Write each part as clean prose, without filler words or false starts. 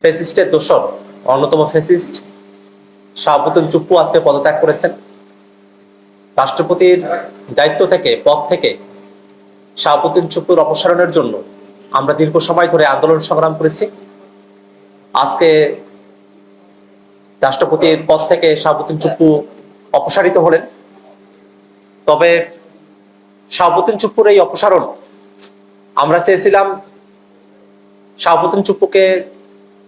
ফেসিস্টের দোসর অন্যতম ফেসিস্ট শাহাবুদ্দিন চুপ্পু আজকে পদত্যাগ করেছেন। রাষ্ট্রপতির দায়িত্ব থেকে পদ থেকে শাহাবুদ্দিন চুপ্পুর অপসারণের জন্য আমরা দীর্ঘ সময় ধরে আন্দোলন সংগ্রাম করেছি। আজকে রাষ্ট্রপতির পদ থেকে শাহাবুদ্দিন চুপ্পু অপসারিত হলেন। তবে শাহাবুদ্দিন চুপ্পুর এই অপসারণ আমরা চেয়েছিলাম শাহাবুদ্দিন চুপ্পুকে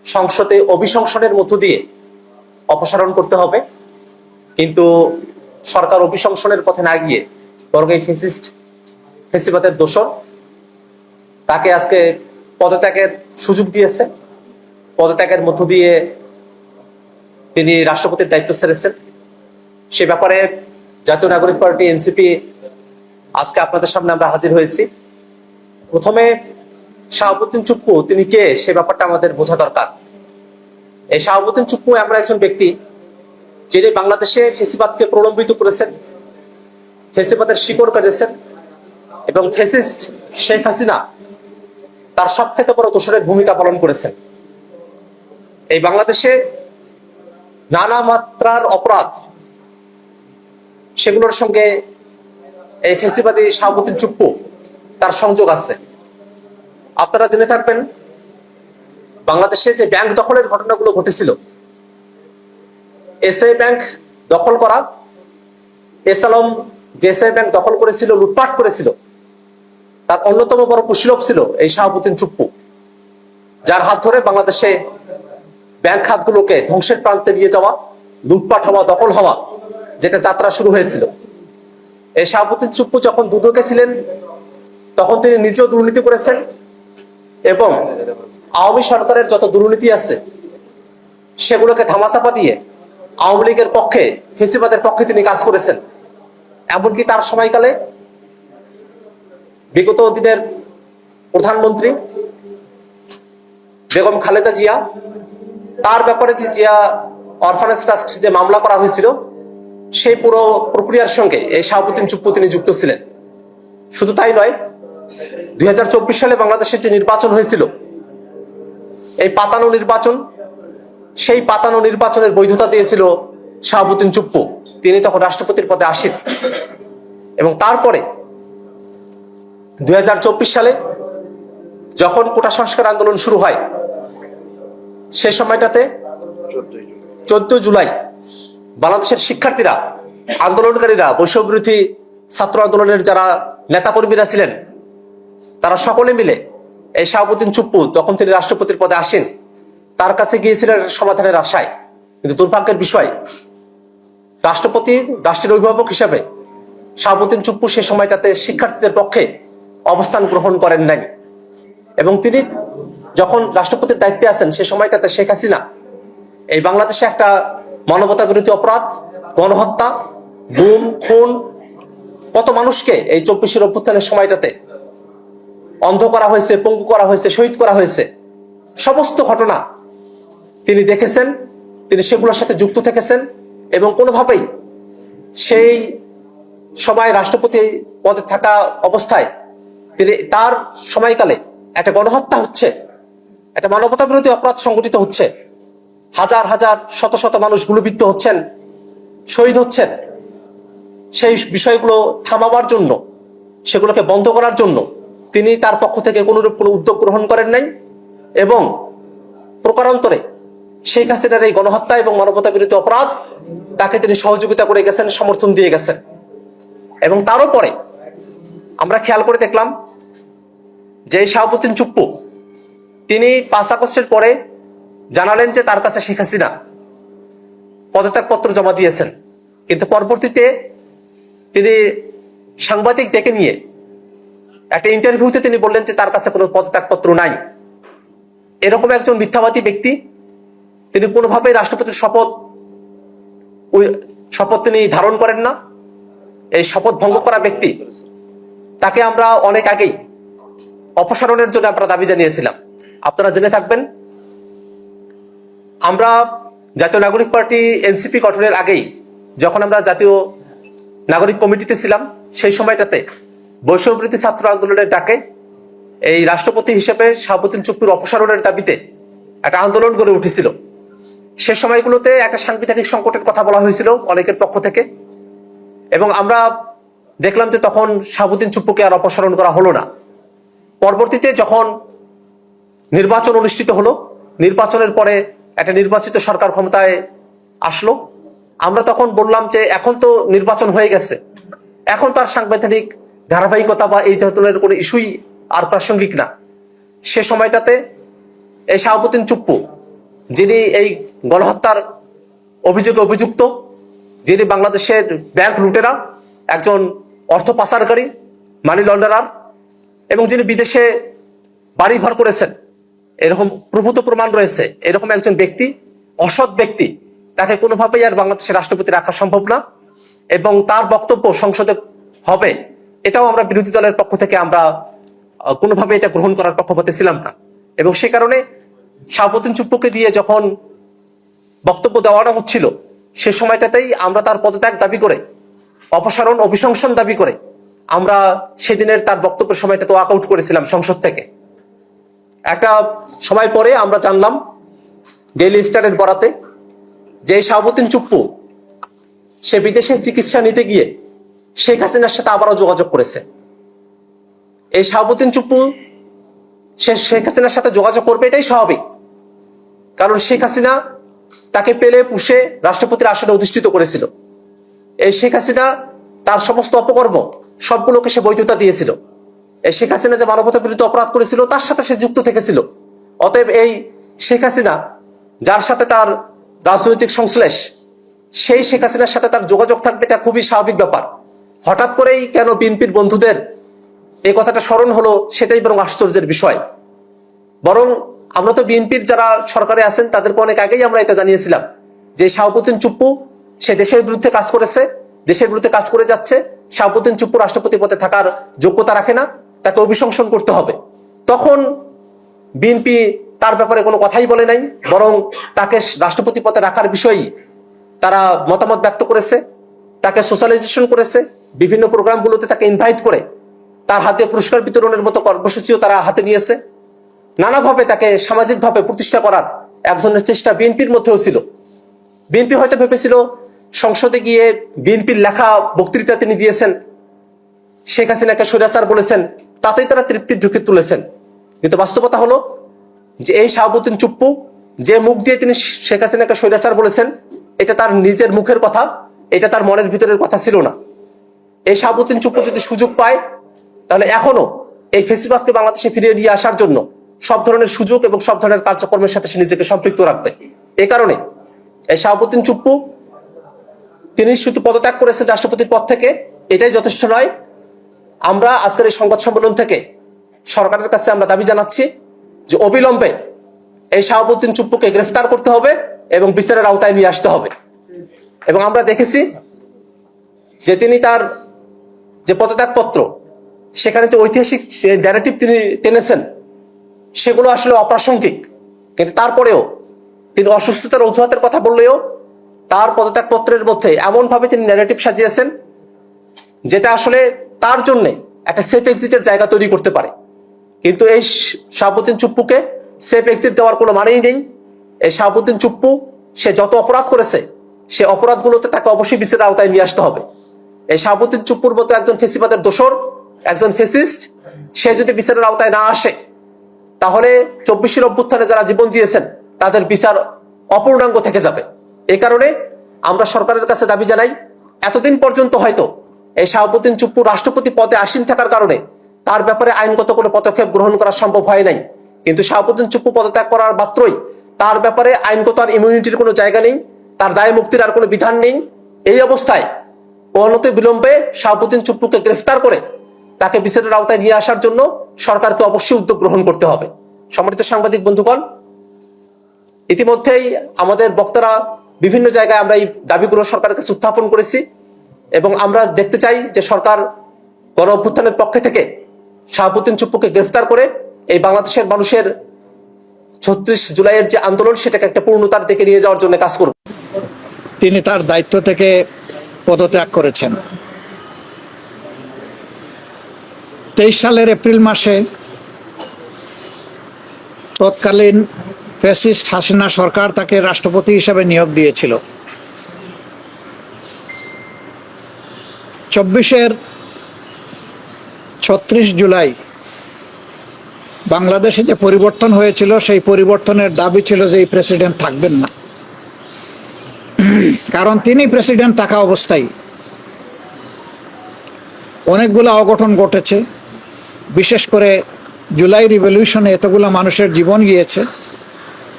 সংসদে অভিশংসনের মধ্য দিয়ে অপসারণ করতে হবে, কিন্তু সরকার অভিশংসনের পথে না গিয়ে বরং এই ফেসিবাদের দোসর তাকে আজকে পদত্যাগের সুযোগ দিয়েছে। পদত্যাগের মধ্য দিয়ে তিনি রাষ্ট্রপতির দায়িত্ব ছেড়েছেন। সে ব্যাপারে জাতীয় নাগরিক পার্টি এনসিপি আজকে আপনাদের সামনে আমরা হাজির হয়েছি। প্রথমে শাহাবুদ্দিন চুপ্পু তিনি কে সে ব্যাপারটা আমাদের বোঝা দরকার। এই শাহাবুদ্দিন চুপ্পু এমন একজন ব্যক্তি যিনি বাংলাদেশে ফেসিবাদকে প্রলম্বিত করেছেন, ফেসিবাদের শিকড় কেটেছেন এবং ফেসিস্ট শেখ হাসিনা তার সব থেকে বড় দোসরের ভূমিকা পালন করেছেন। এই বাংলাদেশে নানা মাত্রার অপরাধ, সেগুলোর সঙ্গে এই ফেসিবাদী শাহাবুদ্দিন চুপ্পু তার সংযোগ আছে। আপনারা জেনে থাকবেন, বাংলাদেশে যে ব্যাংক দখলের ঘটনাগুলো ঘটেছিল, এসআই ব্যাংক দখল করা, এস আলম যে এসআই ব্যাংক দখল করেছিল, লুটপাট করেছিল, তার অন্যতম বড় কুশীলব ছিল এই শাহাবুদ্দিন চুপ্পু, যার হাত ধরে বাংলাদেশে ব্যাংক খাতগুলোকে ধ্বংসের প্রান্তে নিয়ে যাওয়া, লুটপাট হওয়া, দখল হওয়া, যেটা যাত্রা শুরু হয়েছিল। এই শাহাবুদ্দিন চুপ্পু যখন দুদকে ছিলেন তখন তিনি নিজেও দুর্নীতি করেছেন এবং আওয়ামী সরকারের যত দুর্নীতি আছে সেগুলোকে ধামাচাপা দিয়ে আওয়ামী লীগের পক্ষে, ফেসিবাদের পক্ষে তিনি কাজ করেছেন। এমনকি তার সময়কালে বিগত দিনের প্রধানমন্ত্রী বেগম খালেদা জিয়া, তার ব্যাপারে যে জিয়া অরফানেজ ট্রাস্ট যে মামলা করা হয়েছিল, সেই পুরো প্রক্রিয়ার সঙ্গে এই শাহাবুদ্দিন চুপ্পু তিনি যুক্ত ছিলেন। শুধু তাই নয়, 2024 সালে বাংলাদেশের যে নির্বাচন হয়েছিল, এই পাতানো নির্বাচন, সেই পাতানো নির্বাচনের বৈধতা দিয়েছিল শাহাবুদ্দিন চুপ্পু। তিনি তখন রাষ্ট্রপতির পদে আসেন এবং তারপরে 2024 সালে যখন কোটা সংস্কার আন্দোলন শুরু হয়, সেই সময়টাতে 14 জুলাই বাংলাদেশের শিক্ষার্থীরা, আন্দোলনকারীরা, বৈষম্যবিরোধী ছাত্র আন্দোলনের যারা নেতাকর্মীরা ছিলেন, তারা সকলে মিলে এই শাহাবুদ্দিন চুপ্পু যখন তিনি রাষ্ট্রপতির পদে আসেন তার কাছে গিয়েছিলেন সমাধানের আশায়। কিন্তু দুর্ভাগ্যের বিষয়, রাষ্ট্রপতি, রাষ্ট্রের অভিভাবক হিসাবে শাহাবুদ্দিন চুপ্পু সে সময়টাতে শিক্ষার্থীদের পক্ষে অবস্থান গ্রহণ করেন নাই এবং তিনি যখন রাষ্ট্রপতির দায়িত্বে আছেন সে সময়টাতে শেখ হাসিনা এই বাংলাদেশে একটা মানবতা বিরোধী অপরাধ, গণহত্যা, গুম, খুন, কত মানুষকে এই 24-এর অভ্যুত্থানের সময়টাতে অন্ধ করা হয়েছে, পঙ্গু করা হয়েছে, শহীদ করা হয়েছে, সমস্ত ঘটনা তিনি দেখেছেন, তিনি সেগুলোর সাথে যুক্ত থেকেছেন এবং কোনোভাবেই সেই সময় রাষ্ট্রপতি পদে থাকা অবস্থায় তিনি তার সময়কালে একটা গণহত্যা হচ্ছে, একটা মানবতা বিরোধী অপরাধ সংঘটিত হচ্ছে, হাজার হাজার শত শত মানুষ গুলিবিদ্ধ হচ্ছেন, শহীদ হচ্ছেন, সেই বিষয়গুলো থামাবার জন্য, সেগুলোকে বন্ধ করার জন্য তিনি তার পক্ষ থেকে কোনোরূপ কোনো উদ্যোগ গ্রহণ করেন নাই এবং প্রকারান্তরে শেখ হাসিনার এই গণহত্যা এবং মানবতা বিরোধী অপরাধ তাকে তিনি সহযোগিতা করে গেছেন, সমর্থন দিয়ে গেছেন। এবং তারও পরে আমরা খেয়াল করে দেখলাম যে শাহাবুদ্দিন চুপ্পু তিনি 5 আগস্টের পরে জানালেন যে তার কাছে শেখ হাসিনা পদত্যাগপত্র জমা দিয়েছেন, কিন্তু পরবর্তীতে তিনি সাংবাদিক ডেকে নিয়ে একটা ইন্টারভিউতে তিনি বললেন যে তার কাছে কোনো পদত্যাগপত্র নাই। এরকম একজন মিথ্যাবাদী ব্যক্তি, তিনি কোনোভাবেই রাষ্ট্রপতির শপথ তিনি ধারণ করেন না। এই শপথ ভঙ্গ করা ব্যক্তি, তাকে আমরা অনেক আগেই অপসারণের জন্য আমরা দাবি জানিয়েছিলাম। আপনারা জেনে থাকবেন, আমরা জাতীয় নাগরিক পার্টি এনসিপি গঠনের আগেই যখন আমরা জাতীয় নাগরিক কমিটিতে ছিলাম, সেই সময়টাতে বৈষম্যবিরোধী ছাত্র আন্দোলনের ডাকে এই রাষ্ট্রপতি হিসেবে শাহাবুদ্দিন চুপ্পুর অপসারণের দাবিতে একটা আন্দোলন গড়ে উঠেছিল। সে সময়গুলোতে একটা সাংবিধানিক সংকটের কথা বলা হয়েছিল অনেকের পক্ষ থেকে, এবং আমরা দেখলাম যে তখন শাহাবুদ্দিন চুপ্পুকে আর অপসারণ করা হলো না। পরবর্তীতে যখন নির্বাচন অনুষ্ঠিত হলো, নির্বাচনের পরে একটা নির্বাচিত সরকার ক্ষমতায় আসলো, আমরা তখন বললাম যে এখন তো নির্বাচন হয়ে গেছে, এখন তার সাংবিধানিক ধারাবাহিকতা বা এই ধরনের কোনো ইস্যুই আর প্রাসঙ্গিক না। সে সময়টাতে এই শাহাবুদ্দিন চুপ্পু, যিনি এই গণহত্যার অভিযোগে অভিযুক্ত, যিনি বাংলাদেশের ব্যাংক লুটেরা, একজন অর্থ পাচারকারী, মানি লন্ডারার, এবং যিনি বিদেশে বাড়িঘর করেছেন, এরকম প্রভূত প্রমাণ রয়েছে, এরকম একজন ব্যক্তি, অসৎ ব্যক্তি, তাকে কোনোভাবেই আর বাংলাদেশের রাষ্ট্রপতি রাখা সম্ভব না, এবং তার বক্তব্য সংসদে হবে এটাও আমরা বিরোধী দলের পক্ষ থেকে আমরা কোনোভাবে এটা গ্রহণ করার পক্ষপাতে ছিলাম না। এবং সে কারণে শাহাবুদ্দিন চুপ্পুকে দিয়ে যখন বক্তব্য দেওয়ানো হচ্ছিল, সে সময়টাতেই আমরা তার পদত্যাগ দাবি করে, অপসারণ অভিশংসন দাবি করে আমরা সেদিনের তার বক্তব্যের সময়টাতে ওয়াক আউট করেছিলাম সংসদ থেকে। একটা সময় পরে আমরা জানলাম ডেইলি স্টারের বরাতে যে শাহাবুদ্দিন চুপ্পু সে বিদেশে চিকিৎসা নিতে গিয়ে শেখ হাসিনার সাথে আবারও যোগাযোগ করেছে। এই শাহাবুদ্দিন চুপ্পু সে শেখ হাসিনার সাথে যোগাযোগ করবে, এটাই স্বাভাবিক, কারণ শেখ হাসিনা তাকে পেলে পুষে রাষ্ট্রপতির আসনে অধিষ্ঠিত করেছিল। এই শেখ হাসিনা তার সমস্ত অপকর্ম সবগুলোকে সে বৈধতা দিয়েছিল। এই শেখ হাসিনা যে মানবতা বিরুদ্ধে অপরাধ করেছিল তার সাথে সে যুক্ত থেকেছিল। অতএব এই শেখ হাসিনা যার সাথে তার রাজনৈতিক সংশ্লেষ, সেই শেখ হাসিনার সাথে তার যোগাযোগ থাকবে, এটা খুবই স্বাভাবিক ব্যাপার। হঠাৎ করেই কেন বিএনপির বন্ধুদের এই কথাটা স্মরণ হলো, সেটাই বরং আশ্চর্যের বিষয়। বরং আমরা তো বিএনপির যারা সরকারে আছেন তাদেরকে অনেক আগেই আমরা এটা জানিয়েছিলাম যে শাহাবুদ্দিন চুপ্পু সে দেশের বিরুদ্ধে কাজ করেছে, দেশের বিরুদ্ধে কাজ করে যাচ্ছে। শাহাবুদ্দিন চুপ্পু রাষ্ট্রপতি পদে থাকার যোগ্যতা রাখে না, তাকে অভিশংসন করতে হবে। তখন বিএনপি তার ব্যাপারে কোনো কথাই বলে নাই, বরং তাকে রাষ্ট্রপতি পদে রাখার বিষয়েই তারা মতামত ব্যক্ত করেছে, তাকে সোশ্যালাইজেশন করেছে, বিভিন্ন প্রোগ্রামগুলোতে তাকে ইনভাইট করে তার হাতে পুরস্কার বিতরণের মতো কর্মসূচিও তারা হাতে নিয়েছে। নানাভাবে তাকে সামাজিকভাবে প্রতিষ্ঠা করার এক ধরনের চেষ্টা বিএনপির মধ্যেও ছিল। বিএনপি হয়তো ভেবেছিল সংসদে গিয়ে বিএনপির লেখা বক্তৃতা তিনি দিয়েছেন, শেখ হাসিনাকে স্বৈরাচার বলেছেন, তাতেই তারা তৃপ্তির ঢুকে তুলেছেন। কিন্তু বাস্তবতা হলো যে এই শাহাবুদ্দিন চুপ্পু যে মুখ দিয়ে তিনি শেখ হাসিনাকে স্বৈরাচার বলেছেন, এটা তার নিজের মুখের কথা, এটা তার মনের ভিতরের কথা ছিল না। এই শাহাবুদ্দিন চুপ্পু যদি সুযোগ পায়, তাহলে এখনো এই ফেসিবাদকে বাংলাদেশে ফিরিয়ে নিয়ে আসার জন্য সব ধরনের সুযোগ এবং সব ধরনের কার্যক্রমের সাথে সে নিজেকে সম্পৃক্ত রাখবে। এই কারণে এই শাহাবুদ্দিন চুপ্পু তিনি শুধু পদত্যাগ করেছেন রাষ্ট্রপতির পদ থেকে, এটাই যথেষ্ট নয়। আমরা আজকের এই সংবাদ সম্মেলন থেকে সরকারের কাছে আমরা দাবি জানাচ্ছি যে অবিলম্বে এই শাহাবুদ্দিন চুপ্পুকে গ্রেফতার করতে হবে এবং বিচারের আওতায় নিয়ে আসতে হবে। এবং আমরা দেখেছি যে তিনি তার যে পদত্যাগ পত্র, সেখানে যে ঐতিহাসিক ন্যারেটিভ তিনি টেনেছেন, সেগুলো আসলে অপ্রাসঙ্গিক। কিন্তু তারপরেও তিনি অসুস্থতার অজুহাতের কথা বললেও তার পদত্যাগ পত্রের মধ্যে এমনভাবে তিনি ন্যারেটিভ সাজিয়েছেন যেটা আসলে তার জন্য একটা সেফ এক্সিটের জায়গা তৈরি করতে পারে। কিন্তু এই শাহাবুদ্দিন চুপ্পুকে সেফ এক্সিট দেওয়ার কোনো মানেই নেই। এই শাহাবুদ্দিন চুপ্পু সে যত অপরাধ করেছে, সে অপরাধগুলোতে তাকে অবশ্যই বিচারের আওতায় নিয়ে আসতে হবে। এই শাহাবুদ্দিন চুপ্পুর মতো একজন ফেসিবাদের দোসর, একজন ফেসিস্ট, সে যদি বিচারের আওতায় না আসে, তাহলে 24 অভ্যুত্থানে যারা জীবন দিয়েছেন তাদের বিচার অপূর্ণাঙ্গ থেকে যাবে। এই কারণে আমরা সরকারের কাছে দাবি জানাই, এতদিন পর্যন্ত হয়তো এই শাহাবুদ্দিন চুপ্পু রাষ্ট্রপতি পদে আসীন থাকার কারণে তার ব্যাপারে আইনগত কোনো পদক্ষেপ গ্রহণ করা সম্ভব হয় নাই। কিন্তু শাহাবুদ্দিন চুপ্পু পদত্যাগ করার মাত্রই তার ব্যাপারে আইনগত আর ইমিউনিটির কোনো জায়গা নেই, তার দায় মুক্তির আর কোনো বিধান নেই। এই অবস্থায় অনতি বিলম্বে শাহাবুদ্দিন চুপ্পুকে গ্রেফতার করে তাকে বিচারের আওতায় নিয়ে আসার জন্য সরকারকে অবশ্যই উদ্যোগ গ্রহণ করতে হবে। সম্মানিত সাংবাদিক বন্ধুগণ, ইতিমধ্যেই আমাদের বক্তারা বিভিন্ন জায়গায় আমরা এই দাবিগুলো সরকারের কাছে উত্থাপন করেছি এবং আমরা দেখতে চাই যে সরকার গণ অভ্যুত্থানের পক্ষে থেকে শাহাবুদ্দিন চুপ্পুকে গ্রেফতার করে এই বাংলাদেশের মানুষের 36 জুলাইয়ের যে আন্দোলন, সেটাকে একটা পূর্ণতার দিকে নিয়ে যাওয়ার জন্য কাজ করবে। তিনি তার দায়িত্ব থেকে পদত্যাগ করেছেন। 23 সালের এপ্রিল মাসে তৎকালীন ফ্যাসিস্ট হাসিনা সরকার তাকে রাষ্ট্রপতি হিসেবে নিয়োগ দিয়েছিল। 36 জুলাই বাংলাদেশে যে পরিবর্তন হয়েছিল, সেই পরিবর্তনের দাবি ছিল যে এই প্রেসিডেন্ট থাকবেন না, কারণ তিনি প্রেসিডেন্ট থাকা অবস্থায় অনেকগুলো অঘটন ঘটেছে। বিশেষ করে জুলাই রিভলিউশনে এতগুলো মানুষের জীবন গিয়েছে,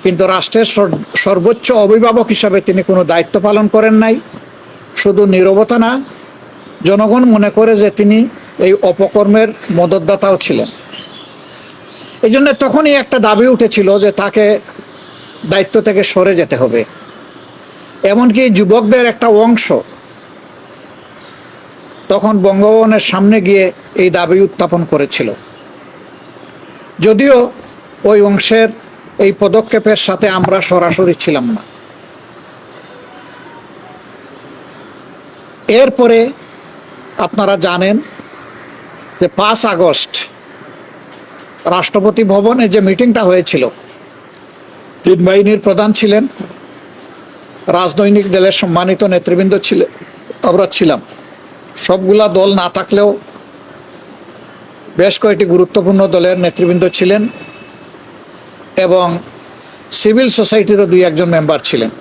কিন্তু রাষ্ট্রের সর্বোচ্চ অভিভাবক হিসাবে তিনি কোনো দায়িত্ব পালন করেন নাই। শুধু নীরবতা না, জনগণ মনে করে যে তিনি এই অপকর্মের মদতদাতাও ছিলেন। এই জন্য তখনই একটা দাবি উঠেছিল যে তাকে দায়িত্ব থেকে সরে যেতে হবে। এমনকি যুবকদের একটা অংশ তখন বঙ্গভবনের সামনে গিয়ে এই দাবি উত্থাপন করেছিল। যদিও ওই অংশের এই পদক্ষেপের সাথে আমরা সরাসরি ছিলাম না। এরপরে আপনারা জানেন যে 5 আগস্ট রাষ্ট্রপতি ভবনে যে মিটিংটা হয়েছিল, 3 বাহিনীর প্রধান ছিলেন, রাজনৈতিক দলের সম্মানিত নেতৃবৃন্দ ছিলেন, আমরা ছিলাম। সবগুলা দল না থাকলেও বেশ কয়েকটি গুরুত্বপূর্ণ দলের নেতৃবৃন্দ ছিলেন এবং সিভিল সোসাইটিরও 2-1 মেম্বার ছিলেন।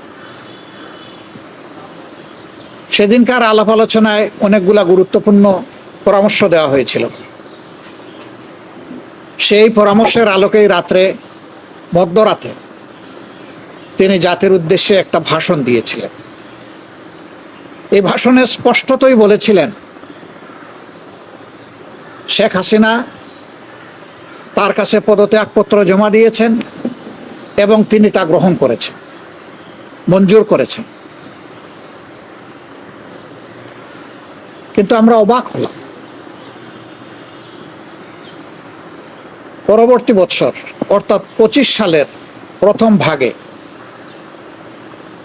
সেদিনকার আলাপ আলোচনায় অনেকগুলা গুরুত্বপূর্ণ পরামর্শ দেওয়া হয়েছিল। সেই পরামর্শের আলোকেই মধ্যরাতে তিনি জাতির উদ্দেশ্যে একটা ভাষণ দিয়েছিলেন। এই ভাষণে স্পষ্টতই বলেছিলেন শেখ হাসিনা তার কাছে পদত্যাগপত্র জমা দিয়েছেন এবং তিনি তা গ্রহণ করেছেন, মঞ্জুর করেছেন। কিন্তু আমরা অবাক হলাম। পরবর্তী বৎসর অর্থাৎ 25 সালের প্রথম ভাগে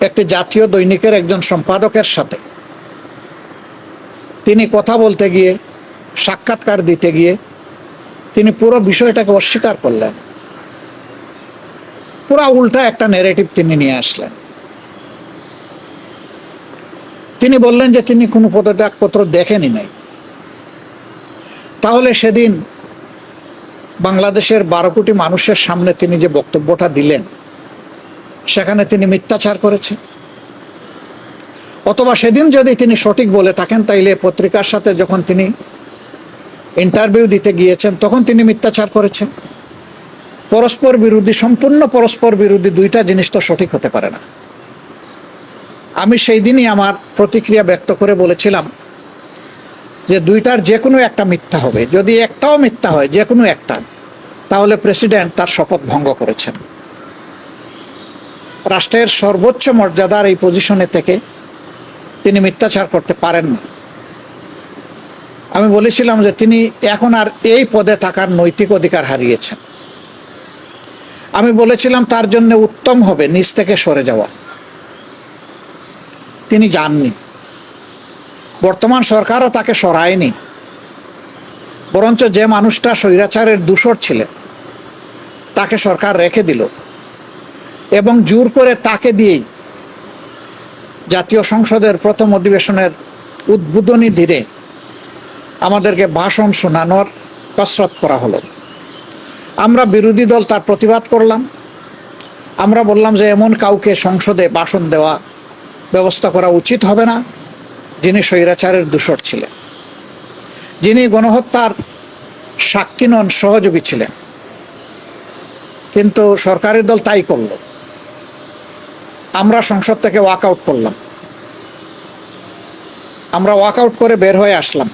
একটি জাতীয় দৈনিকের একজন সম্পাদকের সাথে তিনি কথা বলতে গিয়ে, সাক্ষাৎকার দিতে গিয়ে তিনি পুরো বিষয়টাকে অস্বীকার করলেন। পুরা উল্টা একটা ন্যারেটিভ তিনি নিয়ে আসলেন। তিনি বললেন যে তিনি কোনো পদত্যাগপত্র দেখেনি নাই। তাহলে সেদিন বাংলাদেশের 12 কোটি মানুষের সামনে তিনি যে বক্তব্যটা দিলেন, সেখানে তিনি মিথ্যাচার করেছেন। অথবা সেদিন যদি তিনি সঠিক বলে থাকেন, তাইলে পত্রিকার সাথে যখন তিনি ইন্টারভিউ দিতে গিয়েছেন তখন তিনি মিথ্যাচার করেছেন। পরস্পর বিরোধী, সম্পূর্ণ পরস্পর বিরোধী দুইটা জিনিস তো সঠিক হতে পারে না। আমি সেই দিনই আমার প্রতিক্রিয়া ব্যক্ত করে বলেছিলাম যে দুইটার যে কোনো একটা মিথ্যা হবে। যদি একটাও মিথ্যা হয়, যে কোনো একটা, তাহলে প্রেসিডেন্ট তার শপথ ভঙ্গ করেছেন। রাষ্ট্রের সর্বোচ্চ মর্যাদার এই পজিশনে থেকে তিনি মিথ্যাচার করতে পারেন না। আমি বলেছিলাম যে তিনি এখন আর এই পদে থাকার নৈতিক অধিকার হারিয়েছেন। আমি বলেছিলাম তার জন্য উত্তম হবে নিজ থেকে সরে যাওয়া। তিনি যাননি। বর্তমান সরকারও তাকে সরায়নি, বরঞ্চ যে মানুষটা স্বৈরাচারের দূষর ছিলেন তাকে সরকার রেখে দিল এবং জোর করে তাকে দিয়েই জাতীয় সংসদের প্রথম অধিবেশনের উদ্বোধনী দিনে আমাদেরকে ভাষণ শোনানোর কসরত করা হলো। আমরা বিরোধী দল তার প্রতিবাদ করলাম। আমরা বললাম যে এমন কাউকে সংসদে ভাষণ দেওয়া ব্যবস্থা করা উচিত হবে না, যিনি স্বৈরাচারের দূষর ছিলেন, যিনি গণহত্যার সাক্ষী নন, সহযোগী ছিলেন। কিন্তু সরকারি দল তাই করল। আমরা সংসদ থেকে ওয়াকআউট করলাম। আমরা ওয়াকআউট করে বের হয়ে আসলাম।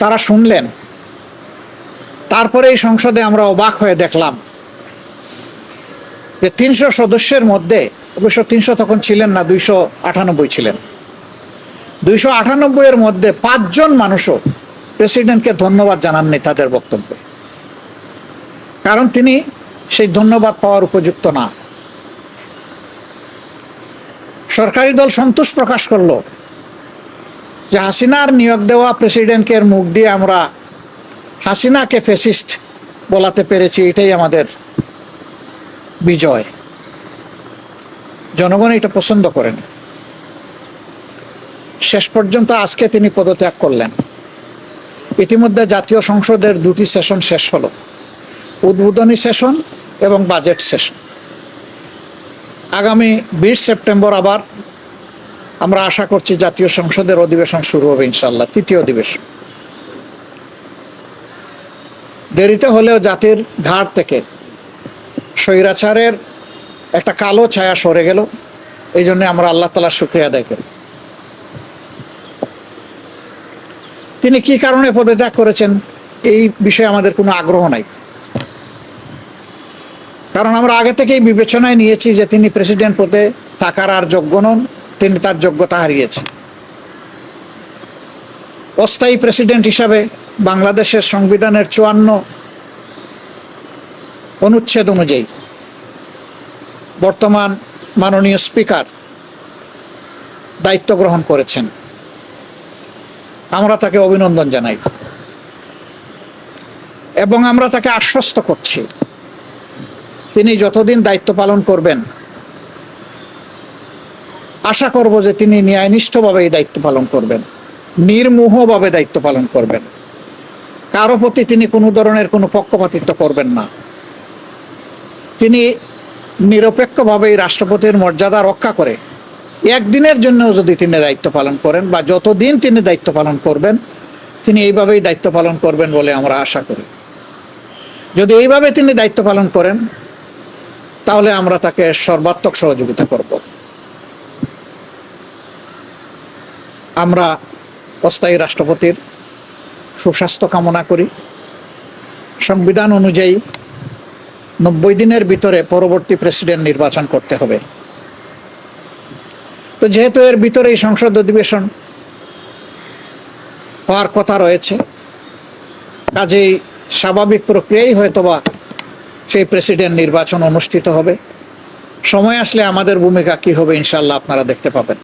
তারা শুনলেন। তারপরে এই সংসদে আমরা অবাক হয়ে দেখলাম যে 300 সদস্যের মধ্যে, অবশ্য 300 তখন ছিলেন না, 298 ছিলেন। 298 এর মধ্যে 5 জন মানুষও প্রেসিডেন্টকে ধন্যবাদ জানাননি তাদের বক্তব্যে, কারণ তিনি সেই ধন্যবাদ পাওয়ার উপযুক্ত না। সরকারি দল সন্তোষ প্রকাশ করলো যে হাসিনার নিয়োগ দেওয়া প্রেসিডেন্টের মুখ দিয়ে আমরা হাসিনাকে ফ্যাসিস্ট বলাতে পেরেছি, এটাই আমাদের বিজয়। জনগণ এটা পছন্দ করেন। শেষ পর্যন্ত আজকে তিনি পদত্যাগ করলেন। ইতিমধ্যে জাতীয় সংসদের 2টি সেশন শেষ হলো, উদ্বোধনী সেশন এবং বাজেট সেশন। আগামী 20 সেপ্টেম্বর আবার আমরা আশা করছি জাতীয় সংসদের অধিবেশন শুরু হবে ইনশাআল্লাহ, 3য় অধিবেশন। দেরিতে হলেও জাতির ঘাড় থেকে স্বৈরাচারের একটা কালো ছায়া সরে গেল, এই জন্য আমরা আল্লাহ তাআলার শুকরিয়া আদায় করি। তিনি কি কারণে পদত্যাগ করেছেন এই বিষয়ে আমাদের কোনো আগ্রহ নাই, কারণ আমরা আগে থেকেই বিবেচনায় নিয়েছি যে তিনি প্রেসিডেন্ট পদে থাকার আর যোগ্য নন, তিনি তার যোগ্যতা হারিয়েছেন। অস্থায়ী প্রেসিডেন্ট হিসাবে বাংলাদেশের সংবিধানের 54 অনুচ্ছেদ অনুযায়ী বর্তমান মাননীয় স্পিকার দায়িত্ব গ্রহণ করেছেন। আমরা তাকে অভিনন্দন জানাই এবং আমরা তাকে আশ্বস্ত করছি তিনি যতদিন দায়িত্ব পালন করবেন, আশা করব যে তিনি ন্যায়নিষ্ঠভাবে এই দায়িত্ব পালন করবেন, নির্মোহভাবে দায়িত্ব পালন করবেন। কারো প্রতি তিনি কোনো ধরনের কোনো পক্ষপাতিত্ব করবেন না। তিনি নিরপেক্ষভাবে এই রাষ্ট্রপতির মর্যাদা রক্ষা করে একদিনের জন্য যদি তিনি দায়িত্ব পালন করেন বা যতদিন তিনি দায়িত্ব পালন করবেন, তিনি এইভাবেই দায়িত্ব পালন করবেন বলে আমরা আশা করি। যদি এইভাবে তিনি দায়িত্ব পালন করেন তাহলে আমরা তাকে সর্বাত্মক সহযোগিতা করব। আমরা অস্থায়ী রাষ্ট্রপতির সুস্বাস্থ্য কামনা করি। সংবিধান অনুযায়ী 90 দিনের ভিতরে পরবর্তী প্রেসিডেন্ট নির্বাচন করতে হবে। তো যেহেতু এর ভিতরে এই সংসদ অধিবেশন হওয়ার কথা রয়েছে, কাজেই স্বাভাবিক প্রক্রিয়াই হয়তোবা সেই প্রেসিডেন্ট নির্বাচন অনুষ্ঠিত হবে। সময় আসলে আমাদের ভূমিকা কি হবে ইনশাআল্লাহ আপনারা দেখতে পাবেন।